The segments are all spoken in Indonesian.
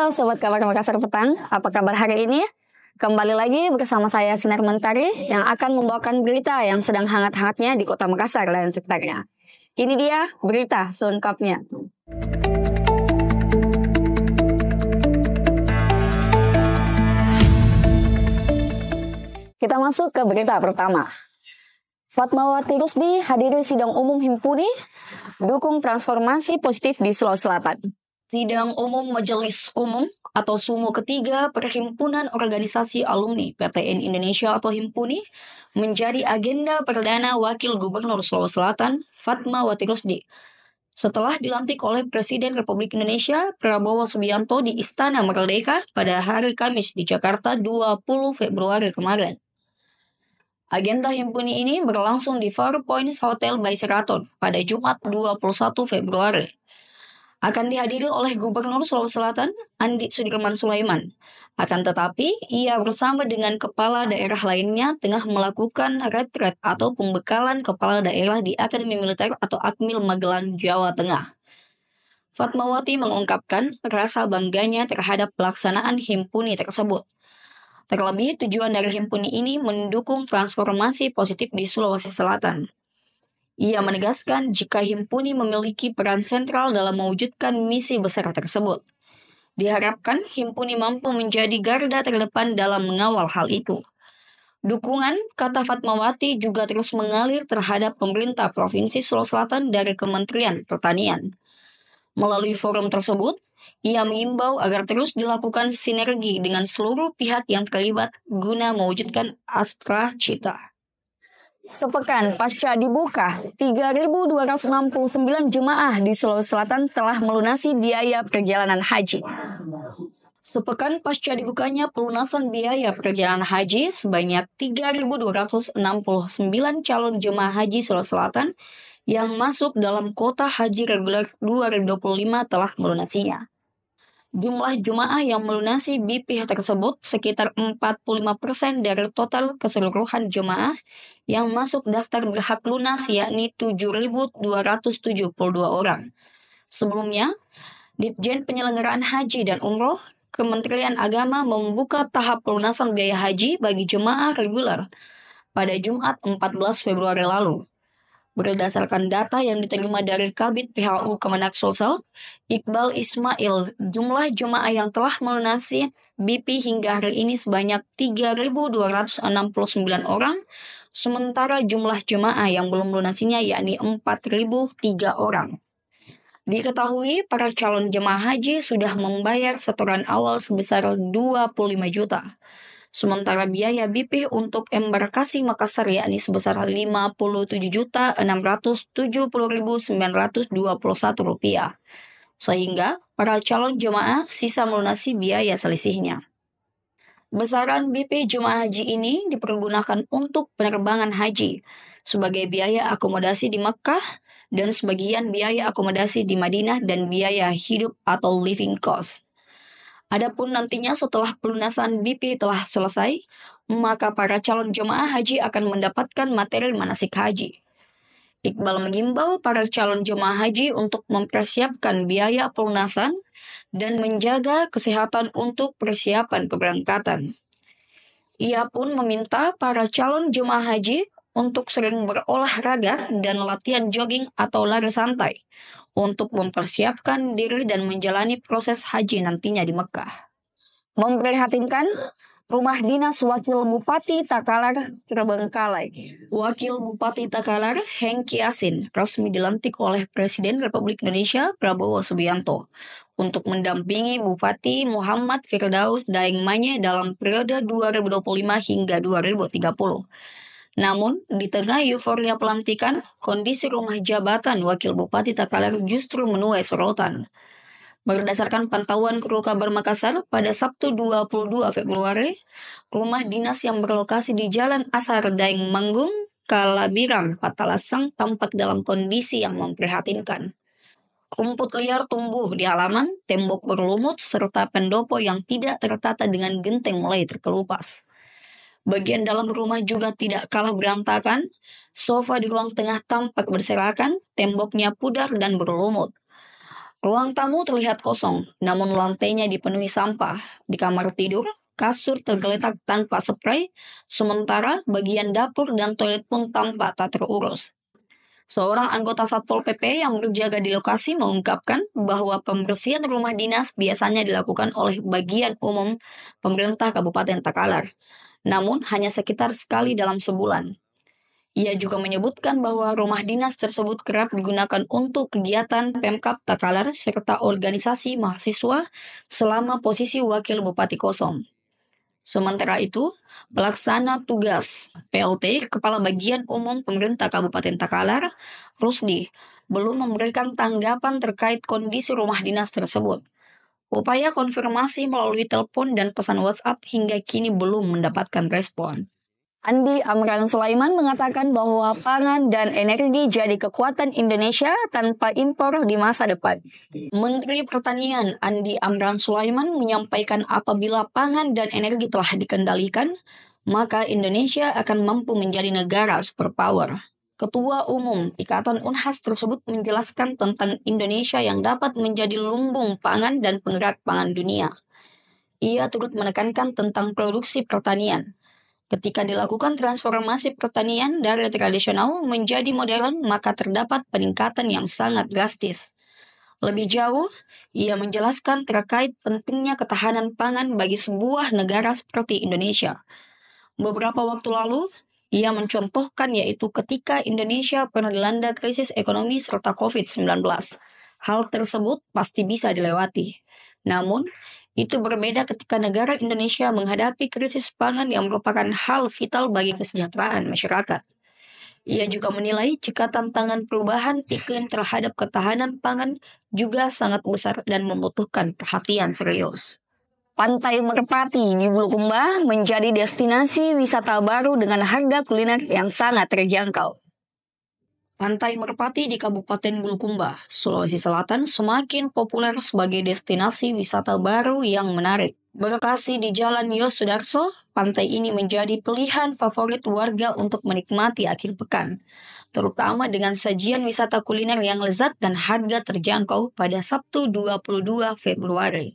Halo Sobat Kabar Makassar Petang, apa kabar hari ini? Kembali lagi bersama saya Sinar Mentari yang akan membawakan berita yang sedang hangat-hangatnya di kota Makassar dan sekitarnya. Ini dia berita selengkapnya. Kita masuk ke berita pertama. Fatmawati Rusdi hadiri sidang umum Himpuni, dukung transformasi positif di Sulawesi Selatan. Sidang umum Majelis Umum atau SUMO ketiga Perhimpunan Organisasi Alumni PTN Indonesia atau Himpuni menjadi agenda perdana Wakil Gubernur Sulawesi Selatan Fatmawati Rusdi setelah dilantik oleh Presiden Republik Indonesia Prabowo Subianto di Istana Merdeka pada hari Kamis di Jakarta 20 Februari kemarin. Agenda Himpuni ini berlangsung di Four Points Hotel by Sheraton pada Jumat 21 Februari. Akan dihadiri oleh Gubernur Sulawesi Selatan, Andi Sudirman Sulaiman. Akan tetapi, ia bersama dengan kepala daerah lainnya tengah melakukan retret atau pembekalan kepala daerah di Akademi Militer atau Akmil Magelang, Jawa Tengah. Fatmawati mengungkapkan rasa bangganya terhadap pelaksanaan Himpuni tersebut. Terlebih, tujuan dari Himpuni ini mendukung transformasi positif di Sulawesi Selatan. Ia menegaskan jika Himpuni memiliki peran sentral dalam mewujudkan misi besar tersebut. Diharapkan Himpuni mampu menjadi garda terdepan dalam mengawal hal itu. Dukungan, kata Fatmawati, juga terus mengalir terhadap pemerintah Provinsi Sulawesi Selatan dari Kementerian Pertanian. Melalui forum tersebut, ia mengimbau agar terus dilakukan sinergi dengan seluruh pihak yang terlibat guna mewujudkan Astra Cita. Sepekan pasca dibuka, 3.269 jemaah di Sulawesi Selatan telah melunasi biaya perjalanan haji. Sepekan pasca dibukanya pelunasan biaya perjalanan haji, sebanyak 3.269 calon jemaah haji Sulawesi Selatan yang masuk dalam kuota haji reguler 2025 telah melunasinya. Jumlah jemaah yang melunasi BP tersebut sekitar 45% dari total keseluruhan jemaah yang masuk daftar berhak lunas, yakni 7.272 orang. Sebelumnya, Ditjen Penyelenggaraan Haji dan Umroh, Kementerian Agama membuka tahap pelunasan biaya haji bagi jemaah reguler pada Jumat 14 Februari lalu. Berdasarkan data yang diterima dari Kabid PHU Kemenak Sulsel, Iqbal Ismail, jumlah jemaah yang telah melunasi BP hingga hari ini sebanyak 3.269 orang, sementara jumlah jemaah yang belum melunasinya yakni 4.003 orang. Diketahui para calon jemaah haji sudah membayar setoran awal sebesar 25 juta. Sementara biaya BP untuk embarkasi Makassar yakni sebesar Rp57.970.921. Sehingga para calon jemaah sisa melunasi biaya selisihnya. Besaran BP jemaah haji ini dipergunakan untuk penerbangan haji, sebagai biaya akomodasi di Makkah, dan sebagian biaya akomodasi di Madinah dan biaya hidup atau living cost. Adapun nantinya setelah pelunasan BP telah selesai, maka para calon jemaah haji akan mendapatkan materi manasik haji. Iqbal mengimbau para calon jemaah haji untuk mempersiapkan biaya pelunasan dan menjaga kesehatan untuk persiapan keberangkatan. Ia pun meminta para calon jemaah haji untuk sering berolahraga dan latihan jogging atau lari santai untuk mempersiapkan diri dan menjalani proses haji nantinya di Mekah. Memprihatinkan, Rumah Dinas Wakil Bupati Takalar terbengkalai. Wakil Bupati Takalar, Hengki Asin, resmi dilantik oleh Presiden Republik Indonesia Prabowo Subianto untuk mendampingi Bupati Muhammad Firdaus Daeng Manye dalam periode 2025 hingga 2030. Namun, di tengah euforia pelantikan, kondisi rumah jabatan Wakil Bupati Takalar justru menuai sorotan. Berdasarkan pantauan Kru Kabar Makassar pada Sabtu 22 Februari, rumah dinas yang berlokasi di Jalan Asar Daeng Manggung, Kalabirang, Patalasang tampak dalam kondisi yang memprihatinkan. Rumput liar tumbuh di halaman, tembok berlumut, serta pendopo yang tidak tertata dengan genteng mulai terkelupas. Bagian dalam rumah juga tidak kalah berantakan, sofa di ruang tengah tampak berserakan, temboknya pudar dan berlumut. Ruang tamu terlihat kosong, namun lantainya dipenuhi sampah. Di kamar tidur, kasur tergeletak tanpa spray, sementara bagian dapur dan toilet pun tampak tak terurus. Seorang anggota Satpol PP yang berjaga di lokasi mengungkapkan bahwa pembersihan rumah dinas biasanya dilakukan oleh bagian umum pemerintah Kabupaten Takalar, namun hanya sekitar sekali dalam sebulan. Ia juga menyebutkan bahwa rumah dinas tersebut kerap digunakan untuk kegiatan Pemkab Takalar serta organisasi mahasiswa selama posisi wakil bupati kosong. Sementara itu, pelaksana tugas PLT Kepala Bagian Umum Pemerintah Kabupaten Takalar, Rusdi, belum memberikan tanggapan terkait kondisi rumah dinas tersebut. Upaya konfirmasi melalui telepon dan pesan WhatsApp hingga kini belum mendapatkan respon. Andi Amran Sulaiman mengatakan bahwa pangan dan energi jadi kekuatan Indonesia tanpa impor di masa depan. Menteri Pertanian Andi Amran Sulaiman menyampaikan apabila pangan dan energi telah dikendalikan, maka Indonesia akan mampu menjadi negara superpower. Ketua Umum Ikatan Unhas tersebut menjelaskan tentang Indonesia yang dapat menjadi lumbung pangan dan penggerak pangan dunia. Ia turut menekankan tentang produksi pertanian. Ketika dilakukan transformasi pertanian dari tradisional menjadi modern, maka terdapat peningkatan yang sangat drastis. Lebih jauh, ia menjelaskan terkait pentingnya ketahanan pangan bagi sebuah negara seperti Indonesia. Beberapa waktu lalu, ia mencontohkan yaitu ketika Indonesia pernah dilanda krisis ekonomi serta COVID-19. Hal tersebut pasti bisa dilewati. Namun, itu berbeda ketika negara Indonesia menghadapi krisis pangan yang merupakan hal vital bagi kesejahteraan masyarakat. Ia juga menilai jika tantangan perubahan iklim terhadap ketahanan pangan juga sangat besar dan membutuhkan perhatian serius. Pantai Merpati di Bulukumba menjadi destinasi wisata baru dengan harga kuliner yang sangat terjangkau. Pantai Merpati di Kabupaten Bulukumba, Sulawesi Selatan semakin populer sebagai destinasi wisata baru yang menarik. Berlokasi di Jalan Yos Sudarso, pantai ini menjadi pilihan favorit warga untuk menikmati akhir pekan, terutama dengan sajian wisata kuliner yang lezat dan harga terjangkau pada Sabtu 22 Februari.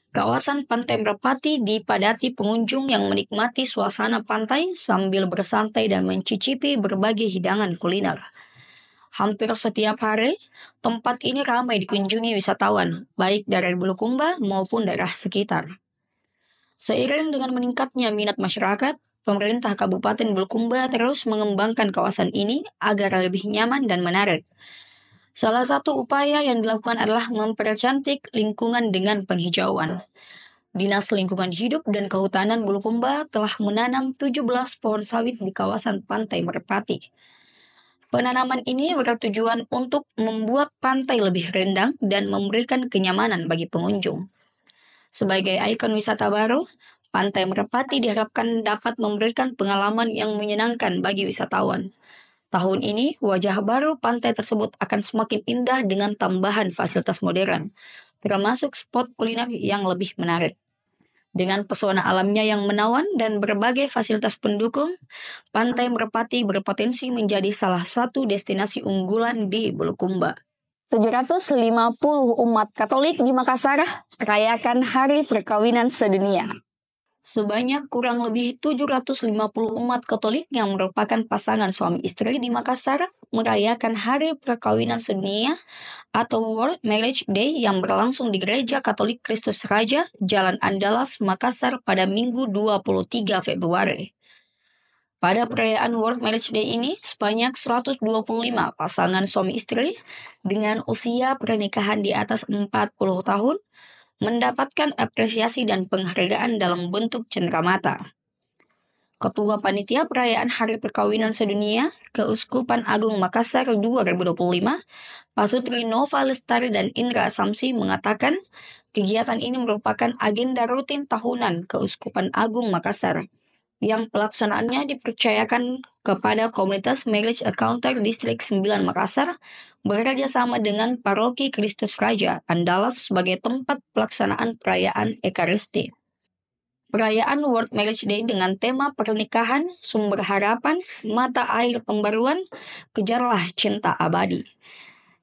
Kawasan Pantai Merpati dipadati pengunjung yang menikmati suasana pantai sambil bersantai dan mencicipi berbagai hidangan kuliner. Hampir setiap hari, tempat ini ramai dikunjungi wisatawan, baik dari Bulukumba maupun daerah sekitar. Seiring dengan meningkatnya minat masyarakat, pemerintah Kabupaten Bulukumba terus mengembangkan kawasan ini agar lebih nyaman dan menarik. Salah satu upaya yang dilakukan adalah mempercantik lingkungan dengan penghijauan. Dinas Lingkungan Hidup dan Kehutanan Bulukumba telah menanam 17 pohon sawit di kawasan Pantai Merpati. Penanaman ini bertujuan untuk membuat pantai lebih rindang dan memberikan kenyamanan bagi pengunjung. Sebagai ikon wisata baru, Pantai Merpati diharapkan dapat memberikan pengalaman yang menyenangkan bagi wisatawan. Tahun ini, wajah baru pantai tersebut akan semakin indah dengan tambahan fasilitas modern, termasuk spot kuliner yang lebih menarik. Dengan pesona alamnya yang menawan dan berbagai fasilitas pendukung, Pantai Merpati berpotensi menjadi salah satu destinasi unggulan di Bulukumba. 750 umat Katolik di Makassar merayakan Hari Perkawinan Sedunia. Sebanyak kurang lebih 750 umat Katolik yang merupakan pasangan suami istri di Makassar merayakan Hari Perkawinan Sedunia atau World Marriage Day yang berlangsung di Gereja Katolik Kristus Raja, Jalan Andalas, Makassar pada Minggu 23 Februari. Pada perayaan World Marriage Day ini, sebanyak 125 pasangan suami istri dengan usia pernikahan di atas 40 tahun mendapatkan apresiasi dan penghargaan dalam bentuk cenderamata. Ketua Panitia Perayaan Hari Perkawinan Sedunia, Keuskupan Agung Makassar 2025, Pasutri Nova Lestari dan Indra Samsi mengatakan, kegiatan ini merupakan agenda rutin tahunan Keuskupan Agung Makassar, yang pelaksanaannya dipercayakan kepada Komunitas Marriage Encounter Distrik 9 Makassar bekerja sama dengan Paroki Kristus Raja Andalas sebagai tempat pelaksanaan perayaan Ekaristi. Perayaan World Marriage Day dengan tema pernikahan, sumber harapan, mata air pembaruan, kejarlah cinta abadi,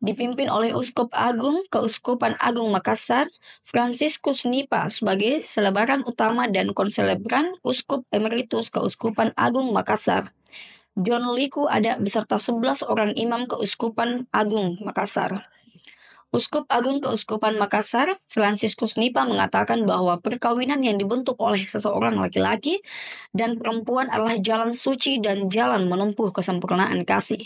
dipimpin oleh Uskup Agung Keuskupan Agung Makassar, Fransiskus Nipa sebagai selebaran utama dan konselebran Uskup Emeritus Keuskupan Agung Makassar. John Liku ada beserta 11 orang imam Keuskupan Agung Makassar. Uskup Agung Keuskupan Makassar, Fransiskus Nipa mengatakan bahwa perkawinan yang dibentuk oleh seseorang laki-laki dan perempuan adalah jalan suci dan jalan menempuh kesempurnaan kasih.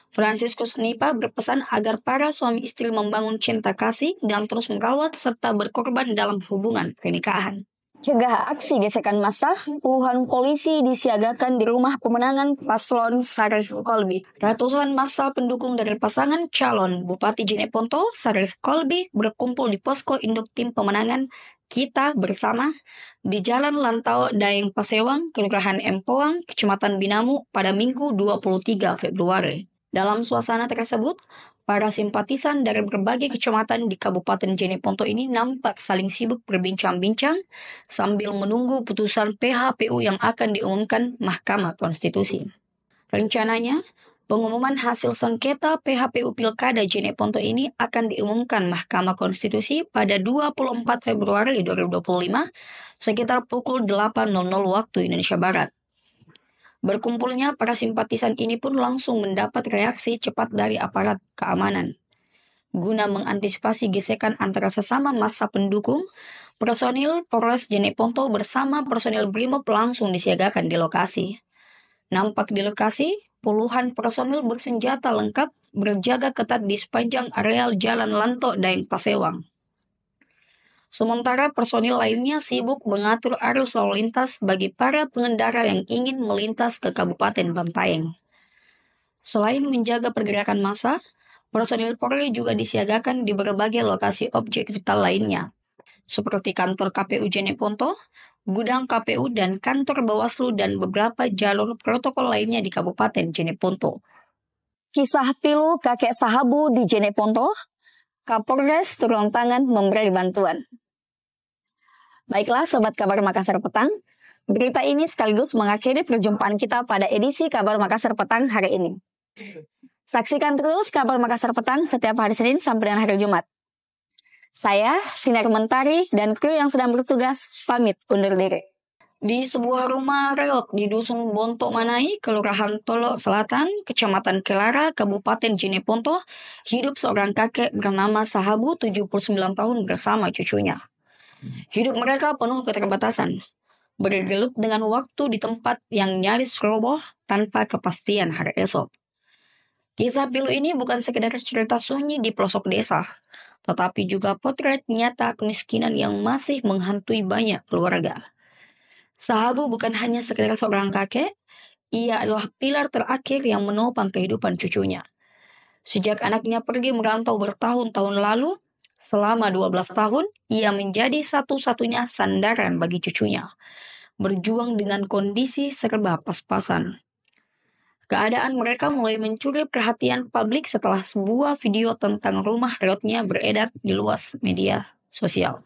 Fransiskus Nipa berpesan agar para suami istri membangun cinta kasih dan terus merawat serta berkorban dalam hubungan pernikahan. Cegah aksi gesekan massa, puluhan polisi disiagakan di rumah pemenangan paslon Sarif Kolbi. Ratusan massa pendukung dari pasangan calon Bupati Jeneponto, Sarif Kolbi, berkumpul di posko induk tim pemenangan Kita Bersama di Jalan Lantau Daeng Pasewang, Kelurahan Empoang, Kecamatan Binamu pada Minggu 23 Februari. Dalam suasana tersebut, para simpatisan dari berbagai kecamatan di Kabupaten Jeneponto ini nampak saling sibuk berbincang-bincang sambil menunggu putusan PHPU yang akan diumumkan Mahkamah Konstitusi. Rencananya, pengumuman hasil sengketa PHPU Pilkada Jeneponto ini akan diumumkan Mahkamah Konstitusi pada 24 Februari 2025 sekitar pukul 8.00 waktu Indonesia Barat. Berkumpulnya para simpatisan ini pun langsung mendapat reaksi cepat dari aparat keamanan. Guna mengantisipasi gesekan antara sesama massa pendukung, personil Polres Jeneponto bersama personil Brimob langsung disiagakan di lokasi. Nampak di lokasi, puluhan personil bersenjata lengkap berjaga ketat di sepanjang areal Jalan Lanto Daeng Pasewang. Sementara personil lainnya sibuk mengatur arus lalu lintas bagi para pengendara yang ingin melintas ke Kabupaten Bantaeng. Selain menjaga pergerakan massa, personil Polri juga disiagakan di berbagai lokasi objek vital lainnya, seperti kantor KPU Jeneponto, gudang KPU dan kantor Bawaslu dan beberapa jalur protokol lainnya di Kabupaten Jeneponto. Kisah pilu kakek Sahabu di Jeneponto, Kapolres turun tangan memberi bantuan. Baiklah Sobat Kabar Makassar Petang, berita ini sekaligus mengakhiri perjumpaan kita pada edisi Kabar Makassar Petang hari ini. Saksikan terus Kabar Makassar Petang setiap hari Senin sampai dengan hari Jumat. Saya, Sinar Mentari, dan kru yang sedang bertugas, pamit undur diri. Di sebuah rumah reot di Dusun Bontok Manai, Kelurahan Tolo Selatan, Kecamatan Kelara, Kabupaten Jeneponto, hidup seorang kakek bernama Sahabu 79 tahun bersama cucunya. Hidup mereka penuh keterbatasan, bergelut dengan waktu di tempat yang nyaris roboh tanpa kepastian hari esok. Kisah pilu ini bukan sekedar cerita sunyi di pelosok desa, tetapi juga potret nyata kemiskinan yang masih menghantui banyak keluarga. Sahabu bukan hanya sekedar seorang kakek, ia adalah pilar terakhir yang menopang kehidupan cucunya. Sejak anaknya pergi merantau bertahun-tahun lalu, selama 12 tahun, ia menjadi satu-satunya sandaran bagi cucunya, berjuang dengan kondisi serba pas-pasan. Keadaan mereka mulai mencuri perhatian publik setelah sebuah video tentang rumah reotnya beredar di luas media sosial.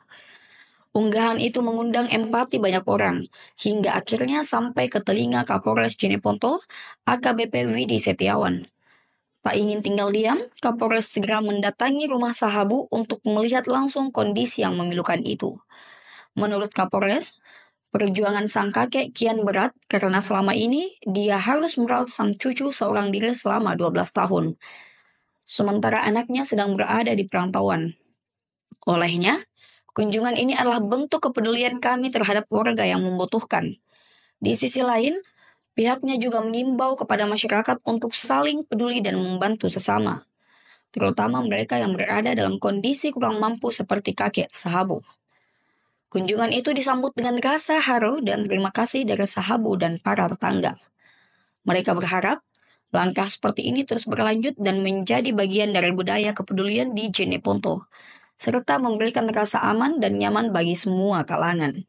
Unggahan itu mengundang empati banyak orang, hingga akhirnya sampai ke telinga Kapolres Jeneponto, AKBP Widi Setiawan. Tak ingin tinggal diam, Kapolres segera mendatangi rumah Sahabu untuk melihat langsung kondisi yang memilukan itu. Menurut Kapolres, perjuangan sang kakek kian berat karena selama ini dia harus merawat sang cucu seorang diri selama 12 tahun. Sementara anaknya sedang berada di perantauan. Olehnya, kunjungan ini adalah bentuk kepedulian kami terhadap warga yang membutuhkan. Di sisi lain, pihaknya juga mengimbau kepada masyarakat untuk saling peduli dan membantu sesama, terutama mereka yang berada dalam kondisi kurang mampu seperti kakek Sahabu. Kunjungan itu disambut dengan rasa haru dan terima kasih dari Sahabu dan para tetangga. Mereka berharap langkah seperti ini terus berlanjut dan menjadi bagian dari budaya kepedulian di Jeneponto, serta memberikan rasa aman dan nyaman bagi semua kalangan.